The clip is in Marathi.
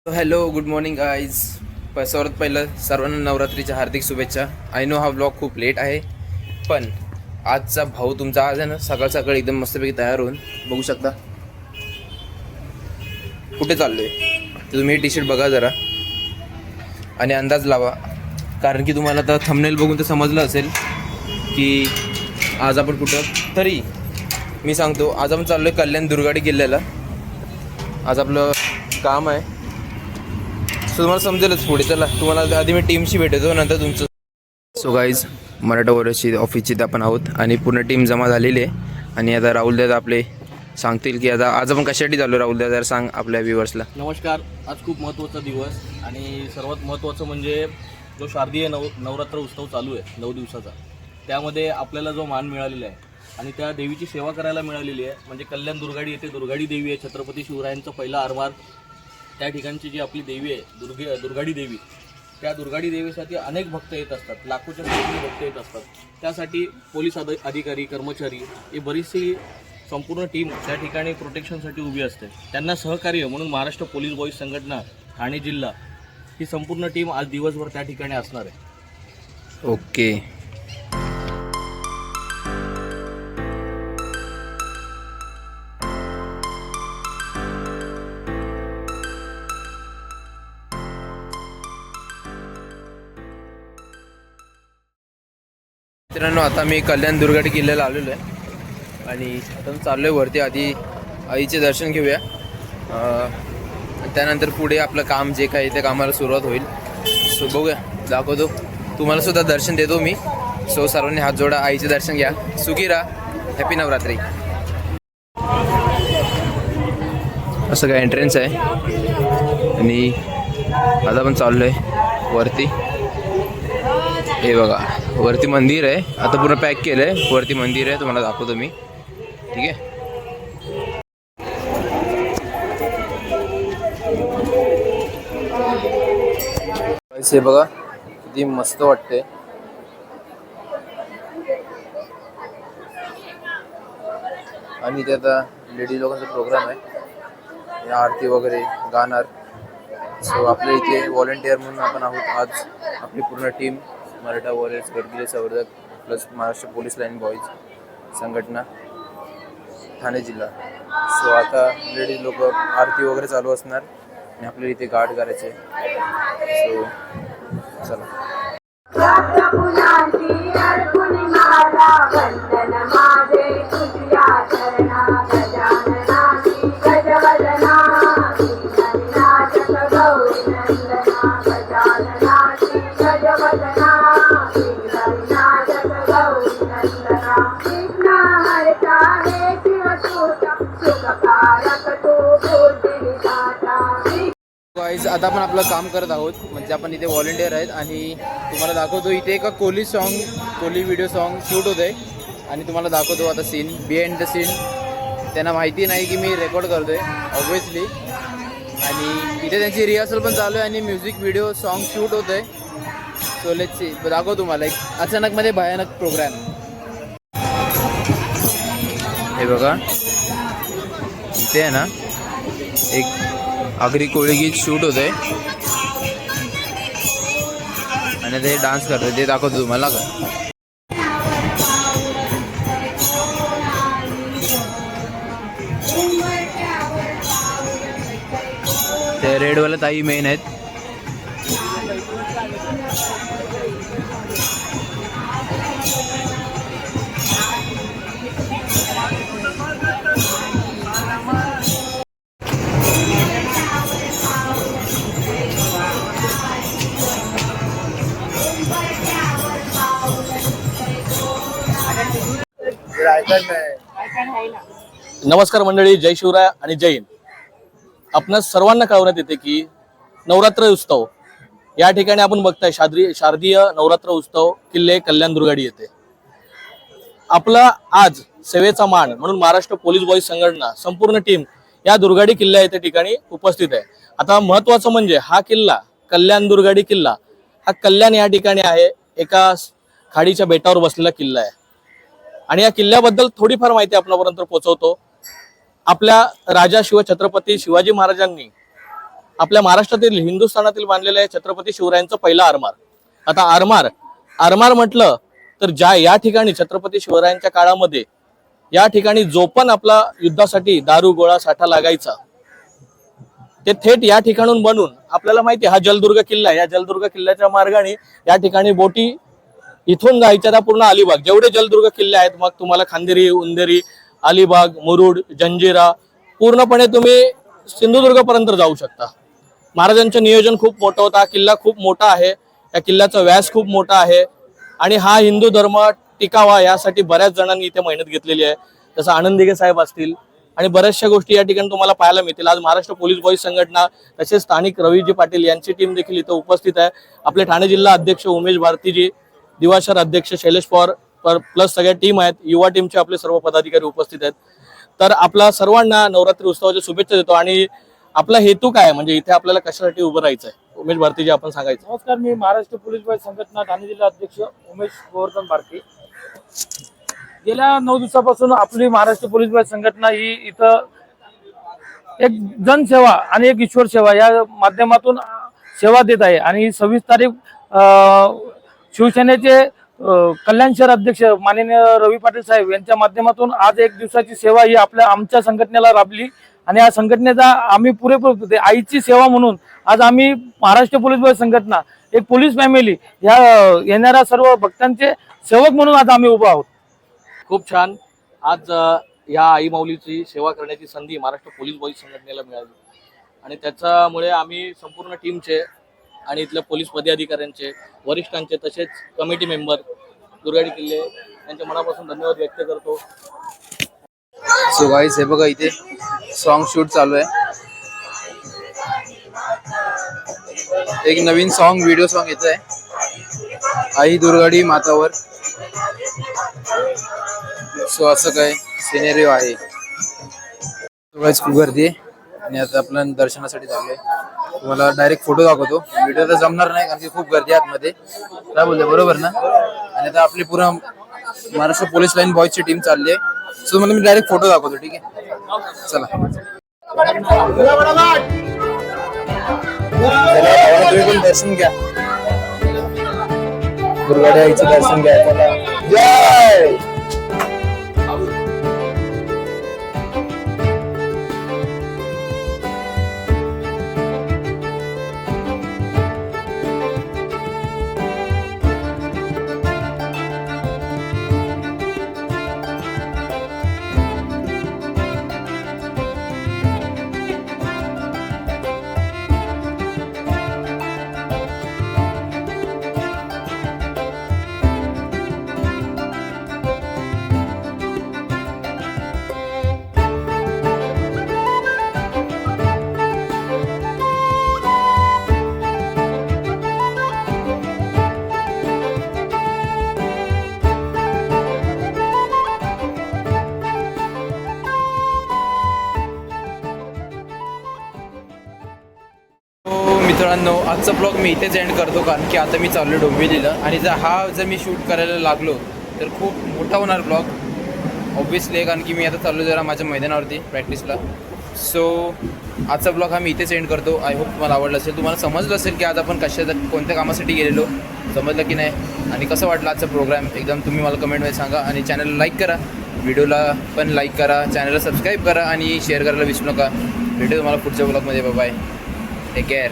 Hello good morning guys. सर्वात पहिलं सर्वांना नवरात्रीच्या हार्दिक शुभेच्छा. आय नो हा व्लॉग खूप लेट आहे, पण आजचा भाऊ तुमचा आज आहे ना सकाळ सकाळी एकदम मस्तपैकी तयार होऊन बघू शकता कुठे चाललोय. तुम्ही टी शर्ट बघा जरा आणि अंदाज लावा, कारण की तुम्हाला आता थंबनेल बघून तर समजलं असेल की आज आपण कुठं. तरी मी सांगतो, आज आपण चाललोय कल्याण दुर्गाडी किल्ल्याला. आज आपलं काम आहे, तुम्हाला समजेलच पुढे. चला तुम्हाला आधी मी टीमशी भेटतो, नंतर तुमचं. सो गाईज, मराठा वॉरियर्सची ऑफिसची इथे आपण आहोत आणि पूर्ण टीम जमा झालेली आहे. आणि आता राहुल दादा आपले सांगतील की आता आज आपण कशासाठी चाललो. राहुल दादा सांग आपल्या व्ह्युअर्सला. नमस्कार. आज खूप महत्त्वाचा दिवस आणि सर्वात महत्त्वाचं म्हणजे जो शारदीय नवरात्र उत्सव चालू आहे 9 दिवसाचा, त्यामध्ये आपल्याला जो मान मिळालेला आहे आणि त्या देवीची सेवा करायला मिळालेली आहे. म्हणजे कल्याण दुर्गाडी येथे दुर्गाडी देवी आहे, छत्रपती शिवरायांचा पहिला आरमार. त्या ठिकाणची जी आपली देवी आहे दुर्गाडी देवी, त्या दुर्गाडी देवीसाठी अनेक भक्त येत असतात, लाखोच्या संख्येने भक्त येत असतात. त्यासाठी पोलीस अधिकारी, कर्मचारी, ही बरीचशी संपूर्ण टीम त्या ठिकाणी प्रोटेक्शनसाठी उभी असते. त्यांना सहकार्य म्हणून महाराष्ट्र पोलीस बॉईज संघटना ठाणे जिल्हा ही संपूर्ण टीम आज दिवसभर त्या ठिकाणी असणार आहे. ओके. मित्रांनो, आता मी कल्याण दुर्गाडी किल्ल्याला आलेलो आहे आणि आता चाललो आहे वरती. आधी आईचे दर्शन घेऊया, त्यानंतर पुढे आपलं काम जे काही ते कामाला सुरुवात होईल. सो बघूया, दाखवतो तुम्हाला सुद्धा दर्शन देतो मी. सो सर्वांनी हात जोडा, आईचे दर्शन घ्या. सुखी राहा, हॅपी नवरात्री. असं काय एंट्रन्स आहे आणि आता आपण चाललो आहे वरती. हे बघा, वरती मंदिर आहे. आता पूर्ण पॅक केलं आहे. वरती मंदिर आहे, तुम्हाला दाखवतो मी. ठीक आहे. हे बघा किती मस्त वाटते. आणि इथे आता लेडीज लोकांचा प्रोग्राम आहे, आरती वगैरे गाणार. सो आपल्या इथे व्हॉलेंटियर म्हणून आपण आहोत आज. आपली पूर्ण टीम मराठा वॉरियर्स, गडगिरे संवर्धक plus Maharashtra police line boys संघटना ठाणे जिल्हा. सो आता लेडीज लोक आरती वगैरे चालू असणार आणि आपल्याला इथे गार्ड करायचे. सो चला. आता आपण आपलं काम करत आहोत, म्हणजे आपण इथे व्हॉलेंटियर आहेत. आणि तुम्हाला दाखवतो इथे एका कोली व्हिडिओ सॉन्ग शूट होत आहे. आणि तुम्हाला दाखवतो आता सीन, बिहाइंड द सीन. त्यांना माहिती नाही की मी रेकॉर्ड करतो आहे ऑब्वियसली. आणि इथे त्यांची रिहर्सल पण चालू आहे आणि म्युझिक व्हिडिओ सॉन्ग शूट होत आहे. सो लेट्स सी, दाखवतो तुम्हाला एक अचानकमध्ये भयानक प्रोग्राम. हे बघा, इथे आहे ना एक आगरी कोळी गीत शूट होत आहे आणि ते डान्स करते, ते दाखवतो तुम्हाला का. ते रेडवाले ताई मेन आहेत. नमस्कार मंडळी, जय शिवराय आणि जय हिंद. आपणास सर्वांना कळवण्यात येते की नवरात्र उत्सव या ठिकाणी आपण बघताय शारदीय नवरात्र उत्सव किल्ले कल्याण दुर्गाडी येथे. आपला आज सेवेचा मान म्हणून महाराष्ट्र पोलीस बॉईज संघटना संपूर्ण टीम या दुर्गाडी किल्ल्या येथे ठिकाणी उपस्थित आहे. आता महत्वाचं म्हणजे हा किल्ला, कल्याण दुर्गाडी किल्ला, हा कल्याण या ठिकाणी आहे. एका खाडीच्या बेटावर बसलेला किल्ला आहे आणि या किल्ल्याबद्दल थोडीफार माहिती आपल्यापर्यंत पोहोचवतो. आपल्या राजा छत्रपती शिवाजी महाराजांनी आपल्या महाराष्ट्रातील हिंदुस्थानातील बांधलेलं आहे छत्रपती शिवरायांचं पहिलं आरमार. आता आरमार म्हटलं तर या ठिकाणी छत्रपती शिवरायांच्या काळामध्ये या ठिकाणी जो पण आपला युद्धासाठी दारू गोळा साठा लागायचा ते थेट या ठिकाणून बनून आपल्याला माहिती आहे हा जलदुर्ग किल्ला आहे. या जलदुर्ग किल्ल्याच्या मार्गाने या ठिकाणी बोटी इथून जायच्या त्या पूर्ण अलिबाग जेवढे जलदुर्ग किल्ले आहेत, मग तुम्हाला खांदेरी, उंदेरी, अलिबाग, मुरुड, जंजिरा पूर्णपणे तुम्ही सिंधुदुर्ग पर्यंत जाऊ शकता. महाराजांचं नियोजन खूप मोठं होतं. हा किल्ला खूप मोठा आहे, या किल्ल्याचा व्यास खूप मोठा आहे आणि हा हिंदू धर्म टिकावा यासाठी बऱ्याच जणांनी इथे मेहनत घेतलेली आहे. जसं आनंद दिघे साहेब असतील आणि बऱ्याचशा गोष्टी या ठिकाणी तुम्हाला पाहायला मिळतील. आज महाराष्ट्र पोलीस बॉईज संघटना तसेच स्थानिक रवीजी पाटील यांची टीम देखील इथं उपस्थित आहे. आपले ठाणे जिल्हा अध्यक्ष उमेश भारतीजी, दिवाशर अध्यक्ष शैलेश पवार प्लस सगळ्या टीम आहेत. युवा टीमचे आपले सर्व पदाधिकारी उपस्थित आहेत. तर आपला सर्वांना नवरात्री उत्सवाच्या शुभेच्छा देतो. आणि आपला हेतू काय म्हणजे इथे आपल्याला कशासाठी उभं राहायचं आहे, उमेश भारतीजी आपण सांगायचं. नमस्कार, मी महाराष्ट्र पोलीस बॉईज संघटना ठाणे जिल्हा अध्यक्ष उमेश गोवर्धन भारती. गेल्या 9 दिवसापासून आपली महाराष्ट्र पोलीस बॉईज संघटना ही इथं एक जनसेवा आणि एक ईश्वर सेवा या माध्यमातून सेवा देत आहे. आणि 26 तारीख शिवसेनेचे कल्याण शहर अध्यक्ष माननीय रवी पाटील साहेब यांच्या माध्यमातून आज 1 दिवसाची सेवा ही आमच्या संघटनेला राबली. आणि या संघटनेचा आम्ही पुरेपूर आईची सेवा म्हणून आज आम्ही महाराष्ट्र पोलीस बॉईज संघटना एक पोलीस फॅमिली ह्या येणाऱ्या सर्व भक्तांचे सेवक म्हणून आज आम्ही उभा आहोत. खूप छान. आज या आई माऊलीची सेवा करण्याची संधी महाराष्ट्र पोलीस बॉईज संघटनेला मिळाली आणि त्याच्यामुळे आम्ही संपूर्ण टीमचे आणि इथल्या पोलीस पदाधिकाऱ्यांचे, वरिष्ठांचे तसेच कमिटी मेंबर दुर्गाडी किल्ले यांच्या मनापासून धन्यवाद व्यक्त करतो. सो गाईस हे बघा इथे सॉन्ग शूट चालू आहे. एक नवीन सॉन्ग व्हिडिओ सॉन्ग येत आहे आई दुर्गाडी मातावर. सो असं काय सिनेरिओ आहे. खूप गर्दी आहे आणि आता आपल्या दर्शनासाठी चालू आहे. तुम्हाला डायरेक्ट फोटो दाखवतो, व्हिडिओ तर जमणार नाही कारण की खूप गर्दी आहे आतमध्ये. काय बोलते बरोबर ना. आणि आता आपली पूर्ण महाराष्ट्र पोलीस लाईन बॉयजची टीम चालली आहे. सो मला मी डायरेक्ट फोटो दाखवतो. ठीक आहे, चला. तुम्ही पण दर्शन घ्या, दुर्गाडी आईचं दर्शन घ्या. जय. मित्रांनो, आजचा ब्लॉग मी इथेच एंड करतो कारण की आता मी चाललो डोंबिवलीला. आणि जर मी शूट करायला लागलो तर खूप मोठा होणार ब्लॉग ऑब्व्हियसली, कारण की मी आता चाललो जरा माझ्या मैदानावरती प्रॅक्टिसला. सो आजचा ब्लॉग हा मी इथेच एंड करतो. आय होप तुम्हाला आवडला असेल, तुम्हाला समजलं असेल की आज आपण कोणत्या कामासाठी गेलेलो, समजलं की नाही आणि कसं वाटलं आजचा प्रोग्राम एकदम तुम्ही मला कमेंटमध्ये सांगा. आणि चॅनलला लाईक करा, व्हिडिओला पण लाईक करा, चॅनलला सबस्क्राईब करा आणि शेअर करायला विसरू नका. भेटू तुम्हाला पुढच्या ब्लॉगमध्ये. Bye, take care.